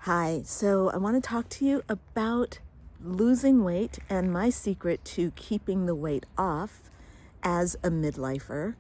Hi, so I want to talk to you about losing weight and my secret to keeping the weight off as a midlifer.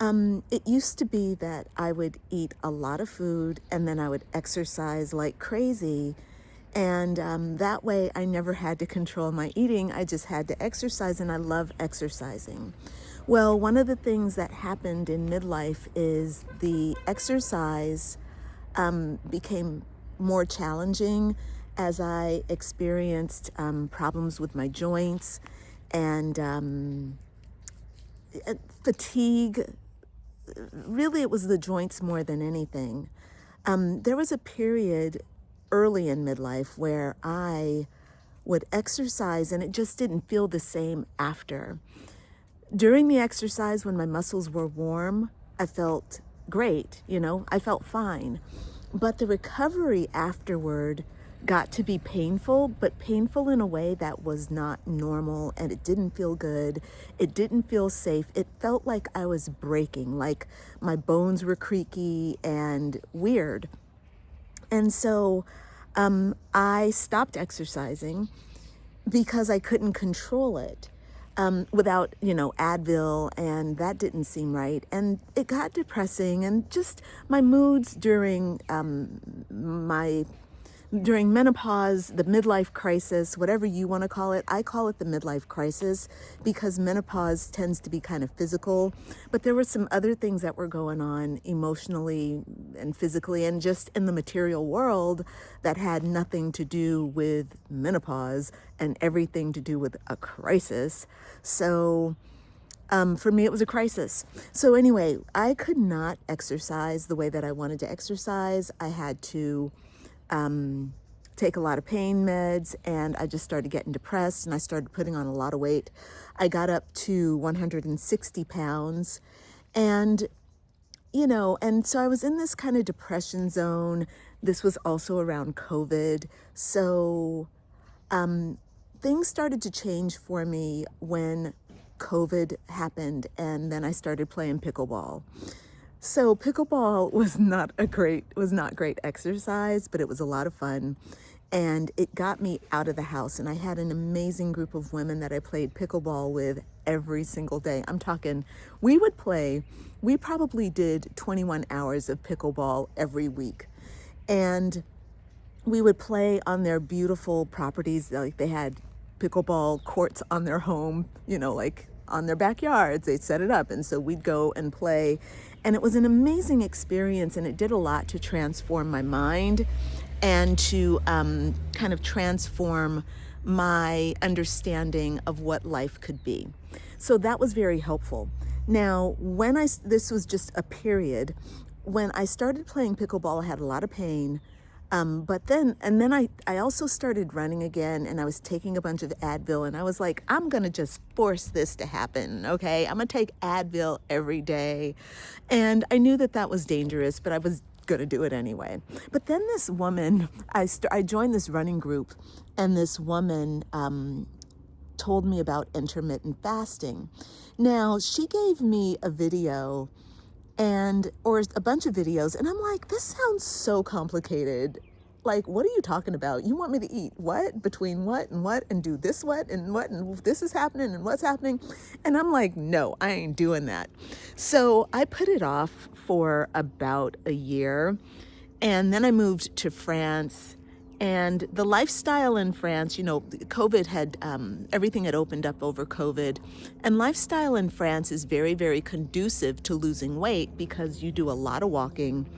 It used to be that I would eat a lot of food and then I would exercise like crazy. And that way I never had to control my eating. I just had to exercise, and I love exercising. Well, one of the things that happened in midlife is the exercise became more challenging as I experienced problems with my joints and fatigue. Really, it was the joints more than anything. There was a period early in midlife where I would exercise and it just didn't feel the same after. During the exercise, when my muscles were warm, I felt great, I felt fine. But the recovery afterward got to be painful, but painful in a way that was not normal, and it didn't feel good. It didn't feel safe. It felt like I was breaking, like my bones were creaky and weird. And so I stopped exercising because I couldn't control it without, Advil, and that didn't seem right. And it got depressing, and just my moods during menopause, the midlife crisis, whatever you want to call it. I call it the midlife crisis because menopause tends to be kind of physical, but there were some other things that were going on emotionally and physically and just in the material world that had nothing to do with menopause and everything to do with a crisis. So for me, it was a crisis. So anyway, I could not exercise the way that I wanted to exercise. I had to take a lot of pain meds, and I just started getting depressed, and I started putting on a lot of weight. I got up to 160 pounds, and and so I was in this kind of depression zone. This was also around COVID. So things started to change for me when COVID happened, and then I started playing pickleball. So pickleball was not great exercise, but it was a lot of fun, and it got me out of the house. And I had an amazing group of women that I played pickleball with every single day. I'm talking, we probably did 21 hours of pickleball every week. And we would play on their beautiful properties. Like, they had pickleball courts on their home, like on their backyards. They'd set it up. And so we'd go and play. And it was an amazing experience. And it did a lot to transform my mind and to kind of transform my understanding of what life could be. So that was very helpful. Now, this was just a period. When I started playing pickleball, I had a lot of pain. But then I also started running again, and I was taking a bunch of Advil, and I was like, I'm going to just force this to happen. Okay. I'm going to take Advil every day. And I knew that was dangerous, but I was going to do it anyway. But then this woman, I joined this running group, and this woman, told me about intermittent fasting. Now, she gave me a video or a bunch of videos, and I'm like, this sounds so complicated. Like, what are you talking about? You want me to eat what, between what, and do this what, and this is happening, and what's happening? And I'm like, no, I ain't doing that. So I put it off for about a year, and then I moved to France. And the lifestyle in France, COVID had, everything had opened up over COVID. And lifestyle in France is very, very conducive to losing weight because you do a lot of walking.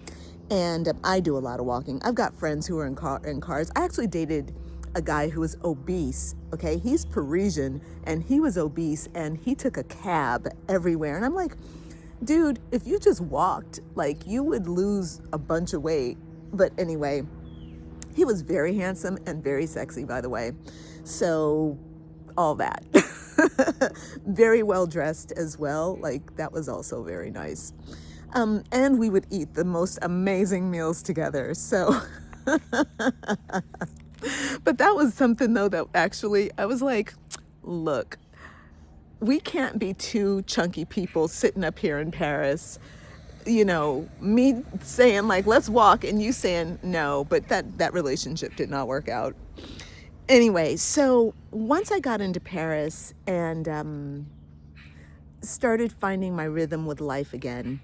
And I do a lot of walking. I've got friends who are in cars. I actually dated a guy who was obese, okay? He's Parisian, and he was obese, and he took a cab everywhere. And I'm like, dude, if you just walked, like, you would lose a bunch of weight. But anyway, he was very handsome and very sexy, by the way. So all that. Very well dressed as well. Like, that was also very nice. And we would eat the most amazing meals together. So, but that was something, though, that actually I was like, look, we can't be two chunky people sitting up here in Paris me saying like, let's walk, and you saying no, but that relationship did not work out. Anyway, so once I got into Paris and started finding my rhythm with life again,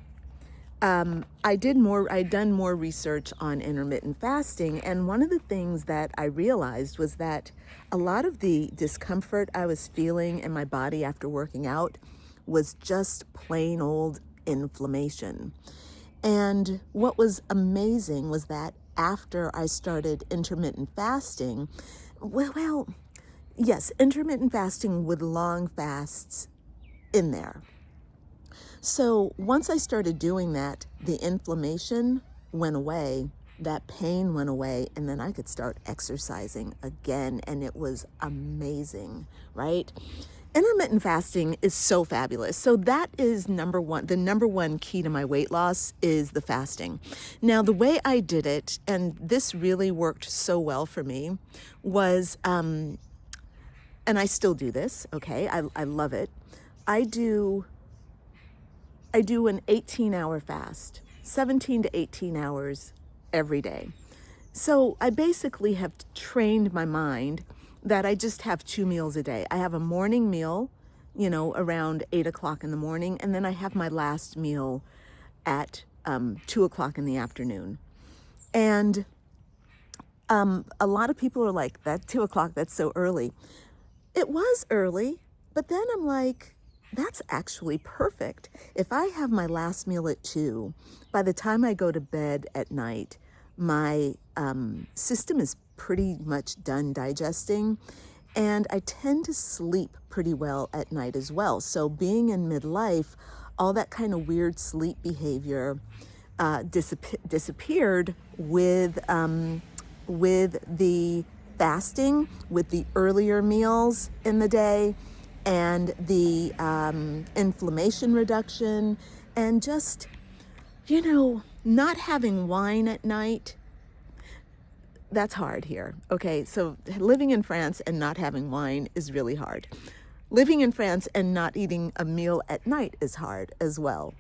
I'd done more research on intermittent fasting, and one of the things that I realized was that a lot of the discomfort I was feeling in my body after working out was just plain old inflammation. And what was amazing was that after I started intermittent fasting, yes, intermittent fasting with long fasts in there. So once I started doing that, the inflammation went away, that pain went away, and then I could start exercising again, and it was amazing, right? Intermittent fasting is so fabulous. So that is number one. The number one key to my weight loss is the fasting. Now, the way I did it, and this really worked so well for me, was, and I still do this, okay? I love it. I do an 18-hour fast, 17 to 18 hours every day. So I basically have trained my mind that I just have 2 meals a day. I have a morning meal, around 8 o'clock in the morning, and then I have my last meal at 2 o'clock in the afternoon. And a lot of people are like, that 2 o'clock, that's so early. It was early, but then I'm like, that's actually perfect. If I have my last meal at 2, by the time I go to bed at night, my system is pretty much done digesting, and I tend to sleep pretty well at night as well. So being in midlife, all that kind of weird sleep behavior disappeared with the fasting, with the earlier meals in the day, and the inflammation reduction, and just, not having wine at night. That's hard here. Okay, so living in France and not having wine is really hard. Living in France and not eating a meal at night is hard as well.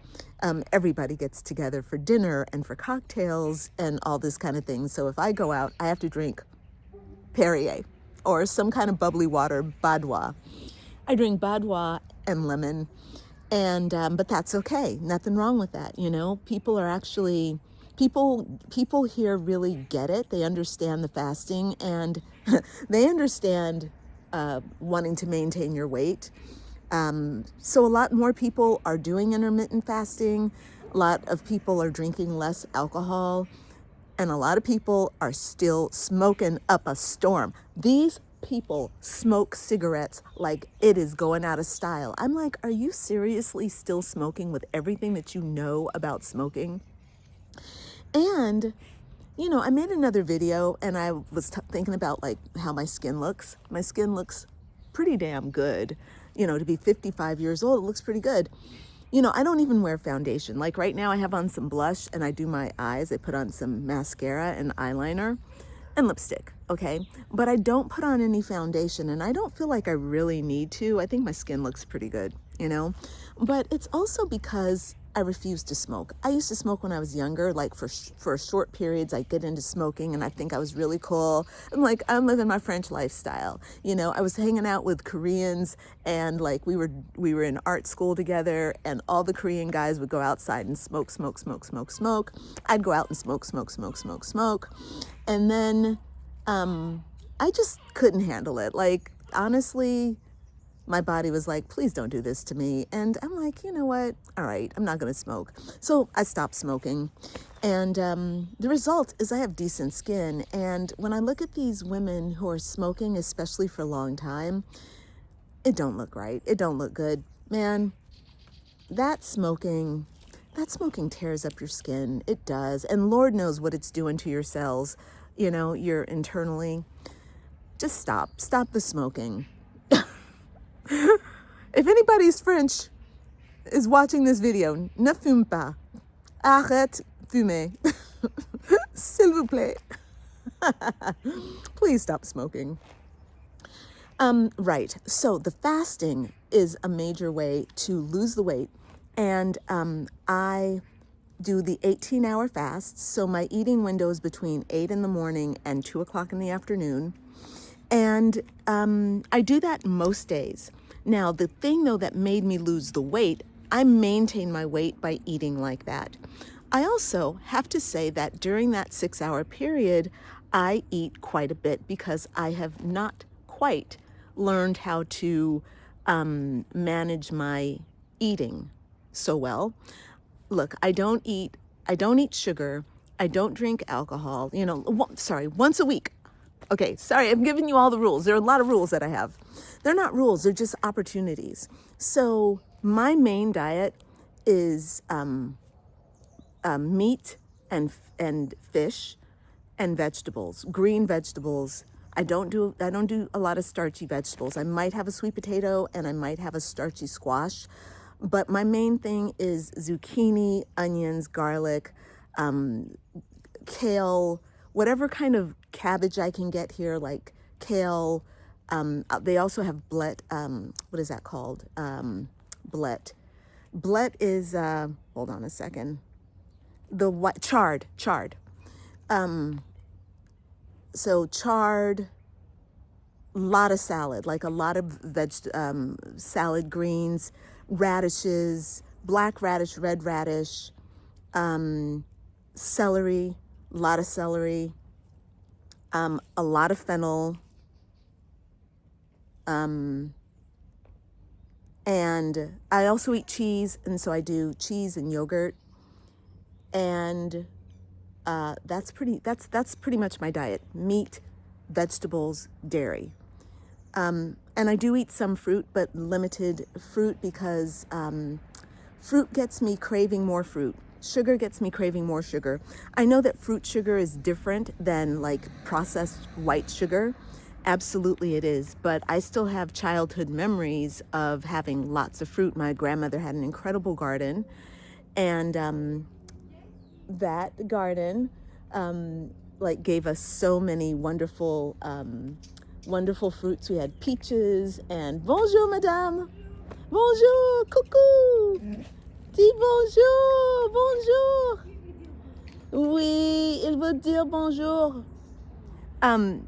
Everybody gets together for dinner and for cocktails and all this kind of thing. So if I go out, I have to drink Perrier or some kind of bubbly water, Badois. I drink Badois and lemon, and but that's okay. Nothing wrong with that. People are actually people here really get it. They understand the fasting, and they understand wanting to maintain your weight. So a lot more people are doing intermittent fasting. A lot of people are drinking less alcohol, and a lot of people are still smoking up a storm. These people smoke cigarettes like it is going out of style. I'm like, are you seriously still smoking with everything that you know about smoking? And, I made another video, and I was thinking about like how my skin looks. My skin looks pretty damn good. To be 55 years old, it looks pretty good. I don't even wear foundation. Like right now I have on some blush and I do my eyes. I put on some mascara and eyeliner and lipstick, okay? But I don't put on any foundation, and I don't feel like I really need to. I think my skin looks pretty good, But it's also because I refuse to smoke. I used to smoke when I was younger, like for short periods. I'd get into smoking and I think I was really cool. I'm like, I'm living my French lifestyle. I was hanging out with Koreans, and like we were in art school together, and all the Korean guys would go outside and smoke. I'd go out and smoke. And then I just couldn't handle it. Like, honestly, my body was like, please don't do this to me. And I'm like, you know what? All right, I'm not going to smoke. So I stopped smoking. And the result is I have decent skin. And when I look at these women who are smoking, especially for a long time, it don't look right. It don't look good. Man, that smoking tears up your skin. It does. And Lord knows what it's doing to your cells, you're internally. Just stop the smoking. If anybody's French is watching this video, ne fume pas. Arrête fumer. S'il vous plaît. Please stop smoking. Right. So the fasting is a major way to lose the weight. And I do the 18-hour fast. So my eating window is between 8 in the morning and 2 o'clock in the afternoon. And I do that most days. Now, the thing, though, that made me lose the weight, I maintain my weight by eating like that. I also have to say that during that 6-hour period, I eat quite a bit because I have not quite learned how to manage my eating so well. Look, I don't eat sugar. I don't drink alcohol, once a week. Okay, sorry, I'm giving you all the rules. There are a lot of rules that I have. They're not rules, they're just opportunities. So my main diet is meat and fish and vegetables, green vegetables. I don't do a lot of starchy vegetables. I might have a sweet potato and I might have a starchy squash, but my main thing is zucchini, onions, garlic, kale, whatever kind of cabbage I can get here, like kale. They also have blet. What is that called? Blet. Blet is, hold on a second. Chard. So chard, lot of salad, like a lot of salad greens, radishes, black radish, red radish, celery, a lot of celery, a lot of fennel, and I also eat cheese, and so I do cheese and yogurt, and that's pretty much my diet: meat, vegetables, dairy. And I do eat some fruit, but limited fruit because fruit gets me craving more fruit. Sugar gets me craving more sugar. I know that fruit sugar is different than like processed white sugar. Absolutely it is. But I still have childhood memories of having lots of fruit. My grandmother had an incredible garden, and that garden gave us so many wonderful fruits. We had peaches and bonjour madame, bonjour, coucou, dis bonjour. Oui, il veut dire bonjour.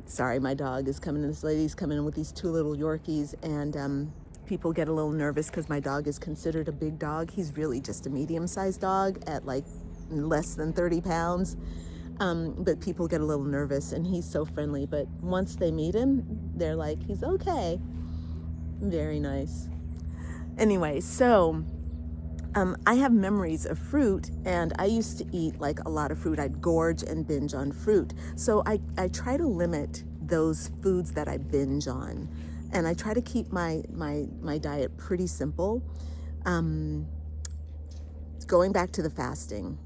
Sorry, my dog is coming in. This lady's coming in with these two little Yorkies, and people get a little nervous because my dog is considered a big dog. He's really just a medium-sized dog at like less than 30 pounds. But people get a little nervous, and he's so friendly. But once they meet him, they're like, he's okay. Very nice. Anyway, so I have memories of fruit, and I used to eat like a lot of fruit. I'd gorge and binge on fruit. So I try to limit those foods that I binge on, and I try to keep my diet pretty simple. Going back to the fasting.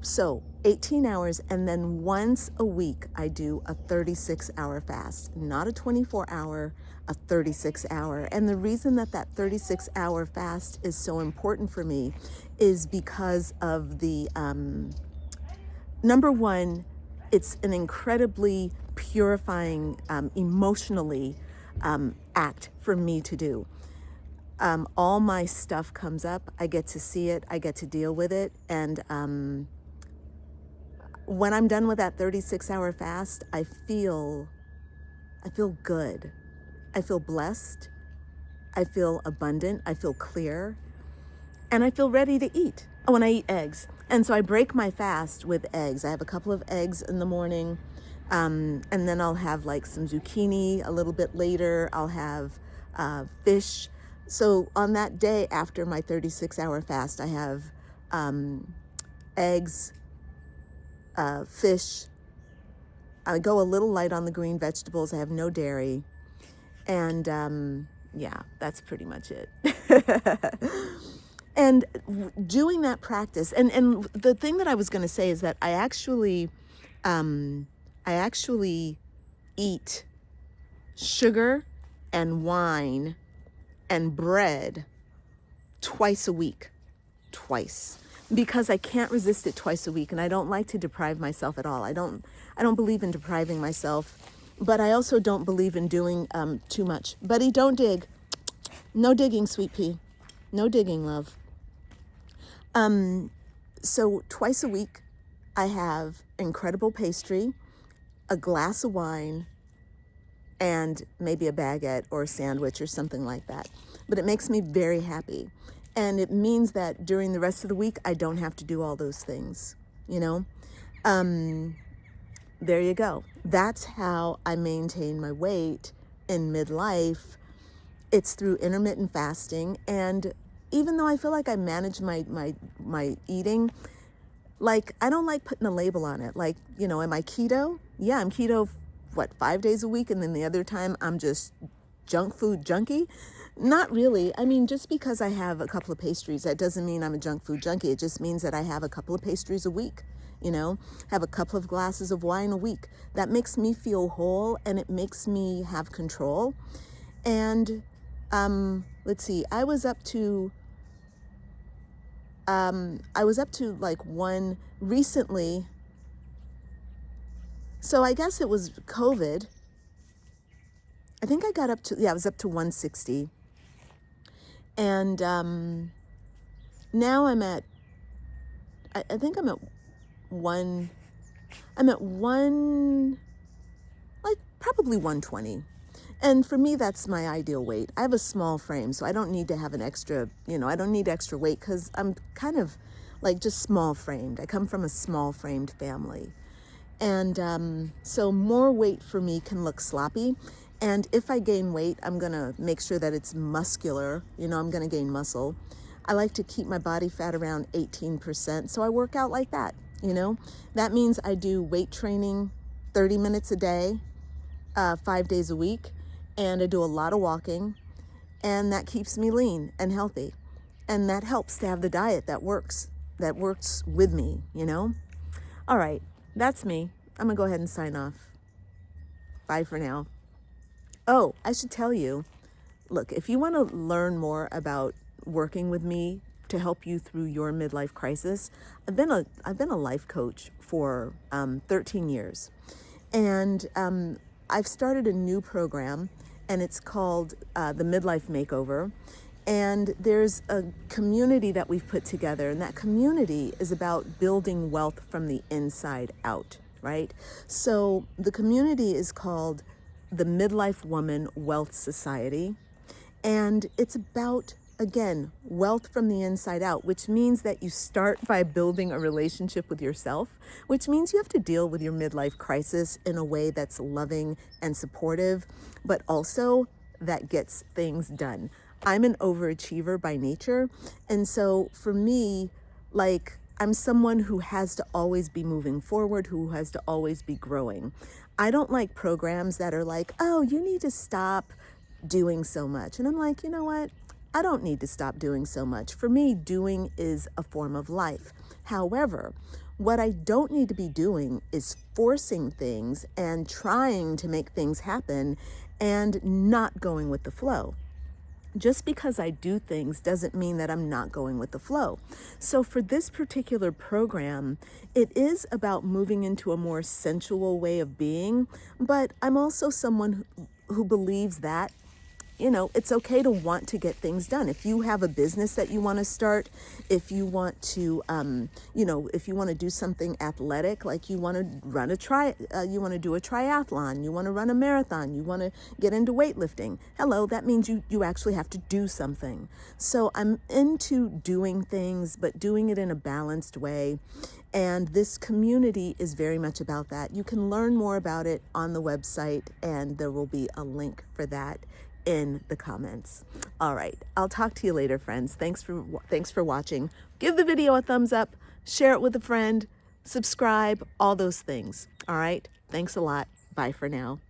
So 18 hours, and then once a week I do a 36-hour fast, not a 24-hour, a 36-hour. And the reason that 36-hour fast is so important for me is because of the, number one, it's an incredibly purifying, emotionally, act for me to do. All my stuff comes up. I get to see it. I get to deal with it. And when I'm done with that 36-hour fast, I feel good. I feel blessed. I feel abundant. I feel clear. And I feel ready to eat. Oh, and I eat eggs. And so I break my fast with eggs. I have a couple of eggs in the morning. And then I'll have like some zucchini a little bit later. I'll have fish. So on that day after my 36-hour fast, I have eggs, fish. I go a little light on the green vegetables. I have no dairy. And yeah, that's pretty much it. And doing that practice, and the thing that I was going to say is that I actually eat sugar and wine and bread twice a week, because I can't resist it twice a week, and I don't like to deprive myself at all. I don't believe in depriving myself, but I also don't believe in doing too much. Buddy, don't dig. No digging, sweet pea. No digging, love. So twice a week, I have incredible pastry, a glass of wine, and maybe a baguette or a sandwich or something like that. But it makes me very happy. And it means that during the rest of the week, I don't have to do all those things, you know? There you go. That's how I maintain my weight in midlife. It's through intermittent fasting. And even though I feel like I manage my eating, like, I don't like putting a label on it. Like, you know, am I keto? Yeah, I'm keto, 5 days a week? And then the other time I'm just junk food junkie? Not really. I mean, just because I have a couple of pastries, that doesn't mean I'm a junk food junkie. It just means that I have a couple of pastries a week, you know, have a couple of glasses of wine a week. That makes me feel whole, and it makes me have control. And let's see, I was up to like one recently. So I guess it was COVID. I think I got up to, I was up to 160. And now I'm at, I think I'm at one, like probably 120. And for me, that's my ideal weight. I have a small frame, so I don't need to have an extra, I don't need extra weight because I'm kind of like just small framed. I come from a small framed family. And so more weight for me can look sloppy. And if I gain weight, I'm going to make sure that it's muscular. I'm going to gain muscle. I like to keep my body fat around 18%. So I work out like that, That means I do weight training 30 minutes a day, 5 days a week. And I do a lot of walking. And that keeps me lean and healthy. And that helps to have the diet that works with me, All right, that's me. I'm going to go ahead and sign off. Bye for now. Oh, I should tell you, look, if you want to learn more about working with me to help you through your midlife crisis, I've been a life coach for 13 years. And I've started a new program, and it's called the Midlife Makeover. And there's a community that we've put together, and that community is about building wealth from the inside out, right? So the community is called the Midlife Woman Wealth Society, and it's about, again, wealth from the inside out, which means that you start by building a relationship with yourself, which means you have to deal with your midlife crisis in a way that's loving and supportive, but also that gets things done. I'm an overachiever by nature. And so for me, like, I'm someone who has to always be moving forward, who has to always be growing. I don't like programs that are like, oh, you need to stop doing so much. And I'm like, you know what? I don't need to stop doing so much. For me, doing is a form of life. However, what I don't need to be doing is forcing things and trying to make things happen and not going with the flow. Just because I do things doesn't mean that I'm not going with the flow. So for this particular program, it is about moving into a more sensual way of being, but I'm also someone who believes that it's okay to want to get things done. If you have a business that you want to start, if you want to, if you want to do something athletic, like you want to run you want to do a triathlon, you want to run a marathon, you want to get into weightlifting. Hello, that means you actually have to do something. So I'm into doing things, but doing it in a balanced way. And this community is very much about that. You can learn more about it on the website, and there will be a link for that in the comments. All right, I'll talk to you later, friends. Thanks for watching. Give the video a thumbs up, share it with a friend, subscribe, all those things. All right, thanks a lot. Bye for now.